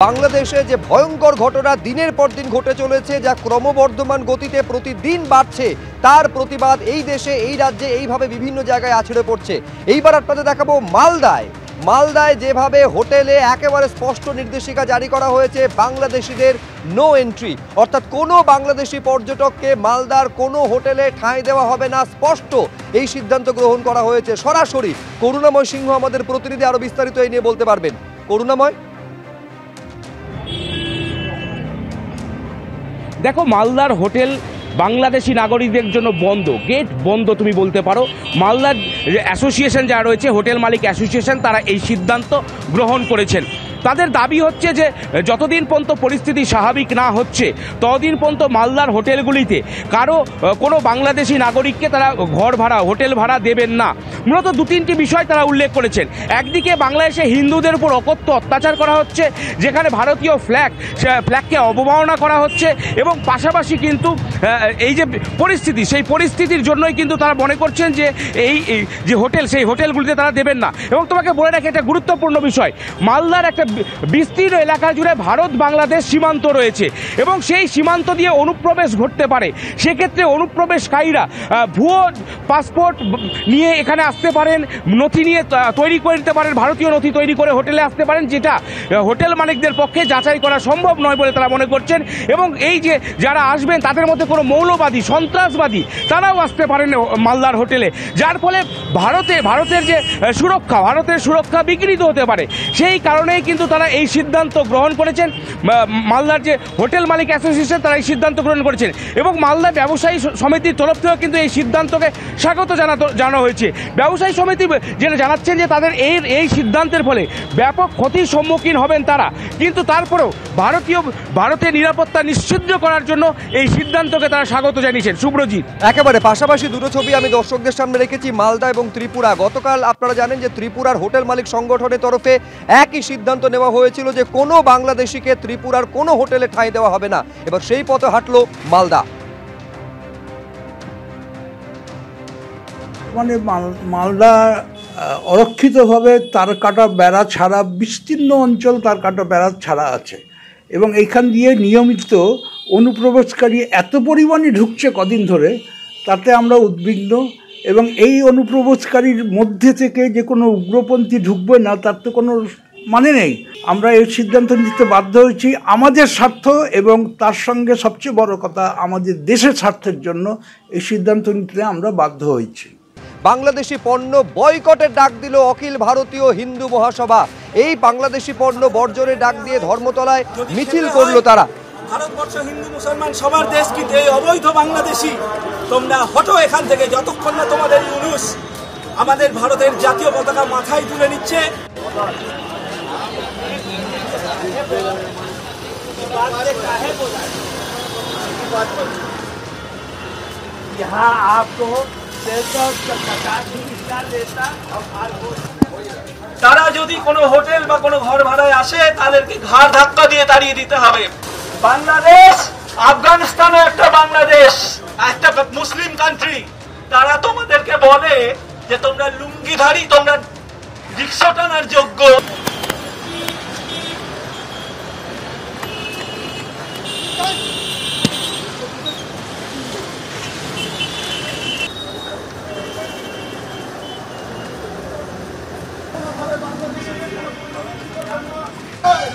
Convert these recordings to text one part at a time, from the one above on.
বাংলাদেশে যে ভয়ঙ্কর ঘটনা দিনের পর দিন ঘটে চলেছে, যা ক্রমবর্ধমান গতিতে প্রতিদিন বাড়ছে, তার প্রতিবাদ এই দেশে, এই রাজ্যে এইভাবে বিভিন্ন জায়গায় আছড়ে পড়ছে। এইবার আপনাদের দেখাবো মালদায় যেভাবে হোটেলে একেবারে স্পষ্ট নির্দেশিকা জারি করা হয়েছে বাংলাদেশিদের নো এন্ট্রি, অর্থাৎ কোনো বাংলাদেশি পর্যটককে মালদার কোনো হোটেলে ঠাঁই দেওয়া হবে না। স্পষ্ট এই সিদ্ধান্ত গ্রহণ করা হয়েছে। সরাসরি করুণাময় সিংহ আমাদের প্রতিনিধি আরো বিস্তারিত এই নিয়ে বলতে পারবেন। করুণাময়, দেখো, মালদার হোটেল বাংলাদেশি নাগরিকদের জন্য বন্ধ, গেট বন্ধ তুমি বলতে পারো। মালদার অ্যাসোসিয়েশন যা রয়েছে, হোটেল মালিক অ্যাসোসিয়েশন, তারা এই সিদ্ধান্ত গ্রহণ করেছেন। তাদের দাবি হচ্ছে যে যতদিন পর্যন্ত পরিস্থিতি স্বাভাবিক না হচ্ছে ততদিন পর্যন্ত মালদার হোটেলগুলিতে কোনো বাংলাদেশি নাগরিককে তারা ঘর ভাড়া, হোটেল ভাড়া দেবেন না। মূলত দু তিনটি বিষয় তারা উল্লেখ করেছেন। একদিকে বাংলাদেশে হিন্দুদের উপর অকথ্য অত্যাচার করা হচ্ছে, যেখানে ভারতীয় ফ্ল্যাগকে অবমাননা করা হচ্ছে, এবং পাশাপাশি কিন্তু এই যে পরিস্থিতি, সেই পরিস্থিতির জন্যই কিন্তু তারা মনে করছেন যে এই যে হোটেল, সেই হোটেলগুলিতে তারা দেবেন না। এবং তোমাকে বলে রাখি একটা গুরুত্বপূর্ণ বিষয়, মালদার একটা বিস্তীর্ণ এলাকা জুড়ে ভারত বাংলাদেশ সীমান্ত রয়েছে এবং সেই সীমান্ত দিয়ে অনুপ্রবেশ ঘটতে পারে। সেক্ষেত্রে অনুপ্রবেশকারীরা ভুয়ো পাসপোর্ট নিয়ে এখানে আসতে পারেন, নথি নিয়ে তৈরি করে নিতে পারেন, ভারতীয় নথি তৈরি করে হোটেলে আসতে পারেন, যেটা হোটেল মালিকদের পক্ষে যাচাই করা সম্ভব নয় বলে তারা মনে করছেন। এবং এই যে যারা আসবেন তাদের মধ্যে কোনো মৌলবাদী, সন্ত্রাসবাদী তারাও আসতে পারেন মালদার হোটেলে, যার ফলে ভারতের যে সুরক্ষা বিঘ্নিত হতে পারে। সেই কারণেই কিন্তু তারা এই সিদ্ধান্ত গ্রহণ করেছেন। মালদার যে হোটেল মালিক অ্যাসোসিয়েশন, তারা এই সিদ্ধান্ত গ্রহণ করেছেন এবং মালদা ব্যবসায়ী সমিতির তরফ থেকেও কিন্তু এই সিদ্ধান্তকে স্বাগত জানানো হয়েছে। ব্যবসায়ী সমিতি যেটা জানাচ্ছেন যে তাদের এই সিদ্ধান্তের ফলে ব্যাপক ক্ষতির সম্মুখীন হবেন তারা, কিন্তু তারপরেও ভারতের নিরাপত্তা নিশ্চিত করার জন্য এই সিদ্ধান্তকে তারা স্বাগত জানিয়েছেন। শুভ্রজিৎ, একেবারে পাশাপাশি দুটো ছবি আমি দর্শকদের সামনে রেখেছি, মালদা এবং ত্রিপুরা। গতকাল আপনারা জানেন যে ত্রিপুরার হোটেল মালিক সংগঠনের তরফে একই সিদ্ধান্ত নেওয়া হয়েছিল যে কোনো বাংলাদেশিকে ত্রিপুরার কোনো হোটেলে ঠাঁই দেওয়া হবে না। এবার সেই পথে হাঁটলো মালদা। মানে মালদা অরক্ষিতভাবে তার কাটা বেড়া ছাড়া, বিস্তীর্ণ অঞ্চল তার কাটা বেড়া ছাড়া আছে এবং এইখান দিয়ে নিয়মিত অনুপ্রবেশকারী এত পরিমাণে ঢুকছে কদিন ধরে, তাতে আমরা উদ্বিগ্ন। এবং এই অনুপ্রবেশকারীর মধ্যে থেকে যে কোনো উগ্রপন্থী ঢুকবে না তার তো কোনো মানে নেই। আমরা এই সিদ্ধান্ত নিতে বাধ্য হয়েছি আমাদের স্বার্থ এবং তার সঙ্গে সবচেয়ে বড় কথা আমাদের দেশের স্বার্থের জন্য এই সিদ্ধান্ত নিতে আমরা বাধ্য হয়েছি। বাংলাদেশি পণ্য বয়কটের ডাক দিল অখিল ভারতীয় হিন্দু মহাসভা। এই বাংলাদেশি পণ্য বর্জনের ডাক দিয়ে ধর্মতলায় মিছিল করলো তারা। ভারতবর্ষ হিন্দু মুসলমান সবার দেশ, কিন্তু এই অবৈধ বাংলাদেশি তোমরা হটো এখান থেকে, যতক্ষণ না তোমাদের ইউনুস আমাদের ভারতের জাতীয় পতাকা মাথায় তুলে নিচ্ছে। তারা যদি কোনো হোটেল বা কোনো ঘর ভাড়ায় আসে তাদেরকে ঘাড় ধাক্কা দিয়ে তাড়িয়ে দিতে হবে। বাংলাদেশ আফগানিস্তানও একটা বাংলাদেশ, একটা মুসলিম কান্ট্রি। তারা তোমাদেরকে বলে যে তোমরা লুঙ্গিধারী, তোমরা রিক্সা টানার যোগ্য।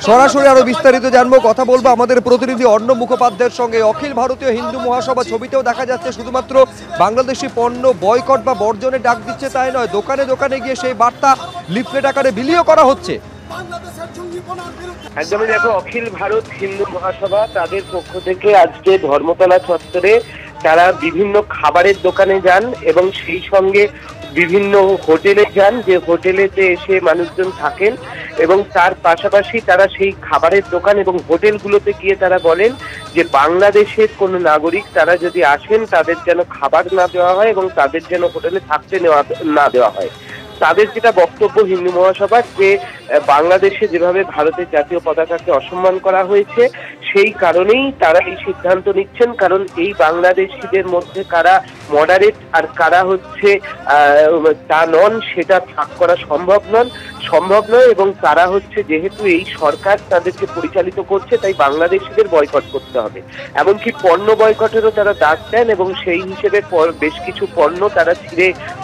সরাসরি আরো বিস্তারিত জানবো, কথা বলবো আমাদের প্রতিনিধি অর্ণব মুখোপাধ্যায়ের সঙ্গে। অখিল ভারতীয় হিন্দু মহাসভা ছবিতেও দেখা যাচ্ছে শুধুমাত্র বাংলাদেশি পণ্য বয়কট বা বর্জনে ডাক দিচ্ছে তাই নয়, দোকানে দোকানে গিয়ে সেই বার্তা লিফলেট আকারে বিলিও করা হচ্ছে। একদমই, দেখো, অখিল ভারত হিন্দু মহাসভা তাদের পক্ষ থেকে আজকে ধর্মতলা চত্বরে তারা বিভিন্ন খাবারের দোকানে যান এবং সেই সঙ্গে বিভিন্ন হোটেলে যান, যে হোটেলেতে এসে মানুষজন থাকেন, এবং তার পাশাপাশি তারা সেই খাবারের দোকান এবং হোটেলগুলোতে গিয়ে তারা বলেন যে বাংলাদেশের কোনো নাগরিক তারা যদি আসেন তাদের যেন খাবার না দেওয়া হয় এবং তাদের যেন হোটেলে থাকতে না দেওয়া হয়। তাদের যেটা বক্তব্য হিন্দু মহাসভার, যে বাংলাদেশে যেভাবে ভারতের জাতীয় পতাকাকে অসম্মান করা হয়েছে, সেই কারণেই তারা এই সিদ্ধান্ত নিচ্ছেন। কারণ এই বাংলাদেশিদের মধ্যে কারা মডারেট আর কারা হচ্ছে তা নন, সেটা ভাগ করা সম্ভব নন। সম্ভব নয়, এবং তারা হচ্ছে যেহেতু এই সরকার তাদেরকে পরিচালিত করছে তাই বাংলাদেশিদের বয়কট করতে হবে। এমনকি পণ্য বয়কটেরও তারা ডাক দেন এবং সেই হিসেবে বেশ কিছু পণ্য তারা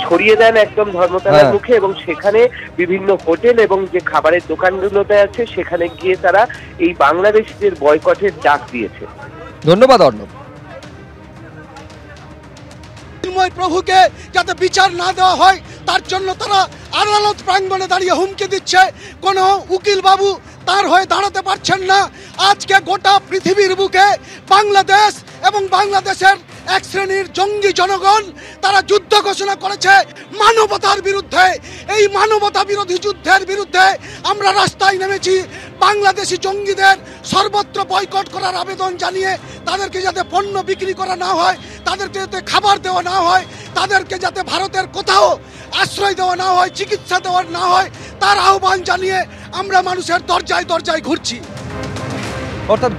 ছড়িয়ে দেন একদম ধর্মতলার মুখে, এবং সেখানে বিভিন্ন হোটেল এবং যে খাবারের দোকানগুলোতে আছে সেখানে গিয়ে তারা এই বাংলাদেশিদের বয়কটের ডাক দিয়েছে। ধন্যবাদ অর্ণব। প্রভুকে যাতে বিচার না দেওয়া হয় তার জন্য তারা আদালত প্রাঙ্গণে দাঁড়িয়ে হুমকি দিচ্ছে। কোনো উকিল বাবু তার হয়ে দাঁড়াতে পারছেন না। আজকে গোটা পৃথিবীর বুকে বাংলাদেশ এবং বাংলাদেশের এক শ্রেণীর জঙ্গি জনগণ তারা যুদ্ধ ঘোষণা করেছে মানবতার বিরুদ্ধে। এই মানবতা বিরোধী যুদ্ধের বিরুদ্ধে আমরা রাস্তায় নেমেছি। বাংলাদেশি জঙ্গিদের সর্বত্র বয়কট করার আবেদন জানিয়ে তাদেরকে যাতে পণ্য বিক্রি করা না হয়, তাদেরকে যাতে খাবার দেওয়া না হয়, তাদেরকে যাতে ভারতের কোথাও আশ্রয় দেওয়া না হয়, চিকিৎসা দেওয়া না হয়, তার আহ্বান জানিয়ে আমরা মানুষের দরজায় দরজায় ঘুরছি। অর্থাৎ